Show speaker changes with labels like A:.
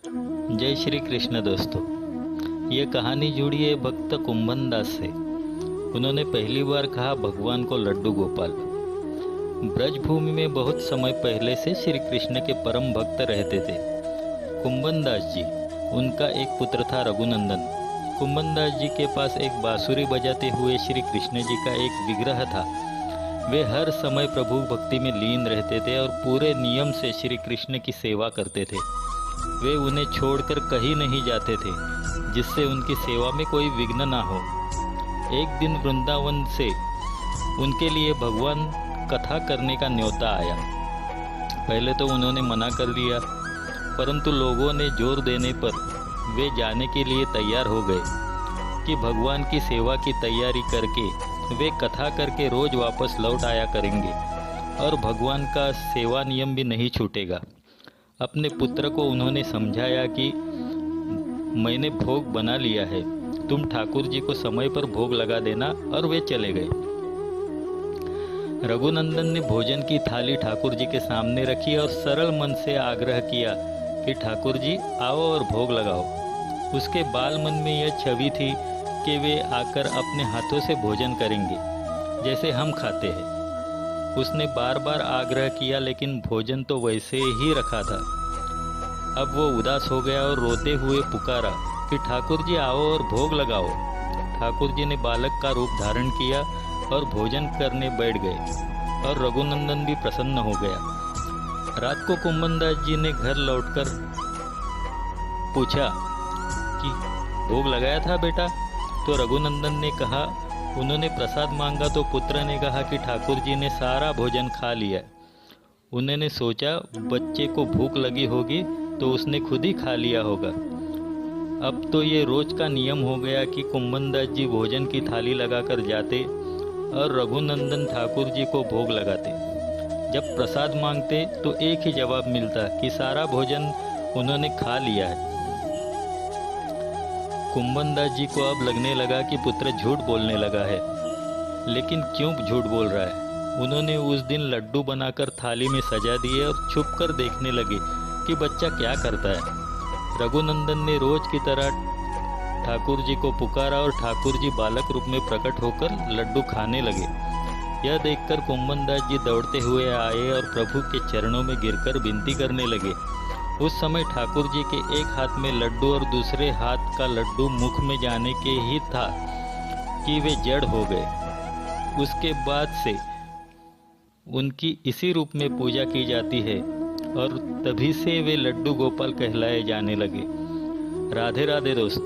A: जय श्री कृष्ण दोस्तों। ये कहानी जुड़ी है भक्त कुंभन दास से। उन्होंने पहली बार कहा भगवान को लड्डू गोपाल। ब्रजभूमि में बहुत समय पहले से श्री कृष्ण के परम भक्त रहते थे कुंभन दास जी। उनका एक पुत्र था रघुनंदन। कुंभन दास जी के पास एक बांसुरी बजाते हुए श्री कृष्ण जी का एक विग्रह था। वे हर समय प्रभु भक्ति में लीन रहते थे और पूरे नियम से श्री कृष्ण की सेवा करते थे। वे उन्हें छोड़कर कहीं नहीं जाते थे जिससे उनकी सेवा में कोई विघ्न ना हो। एक दिन वृंदावन से उनके लिए भगवान कथा करने का न्योता आया। पहले तो उन्होंने मना कर दिया, परंतु लोगों ने जोर देने पर वे जाने के लिए तैयार हो गए कि भगवान की सेवा की तैयारी करके वे कथा करके रोज वापस लौट आया करेंगे और भगवान का सेवा नियम भी नहीं छूटेगा। अपने पुत्र को उन्होंने समझाया कि मैंने भोग बना लिया है, तुम ठाकुर जी को समय पर भोग लगा देना, और वे चले गए। रघुनंदन ने भोजन की थाली ठाकुर जी के सामने रखी और सरल मन से आग्रह किया कि ठाकुर जी आओ और भोग लगाओ। उसके बाल मन में यह छवि थी कि वे आकर अपने हाथों से भोजन करेंगे जैसे हम खाते हैं। उसने बार बार आग्रह किया लेकिन भोजन तो वैसे ही रखा था। अब वो उदास हो गया और रोते हुए पुकारा कि ठाकुर जी आओ और भोग लगाओ। ठाकुर जी ने बालक का रूप धारण किया और भोजन करने बैठ गए और रघुनंदन भी प्रसन्न हो गया। रात को कुंभन दास जी ने घर लौटकर पूछा कि भोग लगाया था बेटा? तो रघुनंदन ने कहा उन्होंने प्रसाद मांगा तो पुत्र ने कहा कि ठाकुर जी ने सारा भोजन खा लिया। उन्होंने सोचा बच्चे को भूख लगी होगी तो उसने खुद ही खा लिया होगा। अब तो ये रोज का नियम हो गया कि कुंभन दास जी भोजन की थाली लगाकर जाते और रघुनंदन ठाकुर जी को भोग लगाते। जब प्रसाद मांगते तो एक ही जवाब मिलता कि सारा भोजन उन्होंने खा लिया है। कुंभन दास जी को अब लगने लगा कि पुत्र झूठ बोलने लगा है, लेकिन क्यों झूठ बोल रहा है। उन्होंने उस दिन लड्डू बनाकर थाली में सजा दिए और छुप कर देखने लगे कि बच्चा क्या करता है। रघुनंदन ने रोज की तरह ठाकुर जी को पुकारा और ठाकुर जी बालक रूप में प्रकट होकर लड्डू खाने लगे। यह देखकर कुंभन दास जी दौड़ते हुए आए और प्रभु के चरणों में गिरकर विनती करने लगे। उस समय ठाकुर जी के एक हाथ में लड्डू और दूसरे हाथ का लड्डू मुख में जाने के ही था कि वे जड़ हो गए। उसके बाद से उनकी इसी रूप में पूजा की जाती है और तभी से वे लड्डू गोपाल कहलाए जाने लगे। राधे राधे दोस्तों।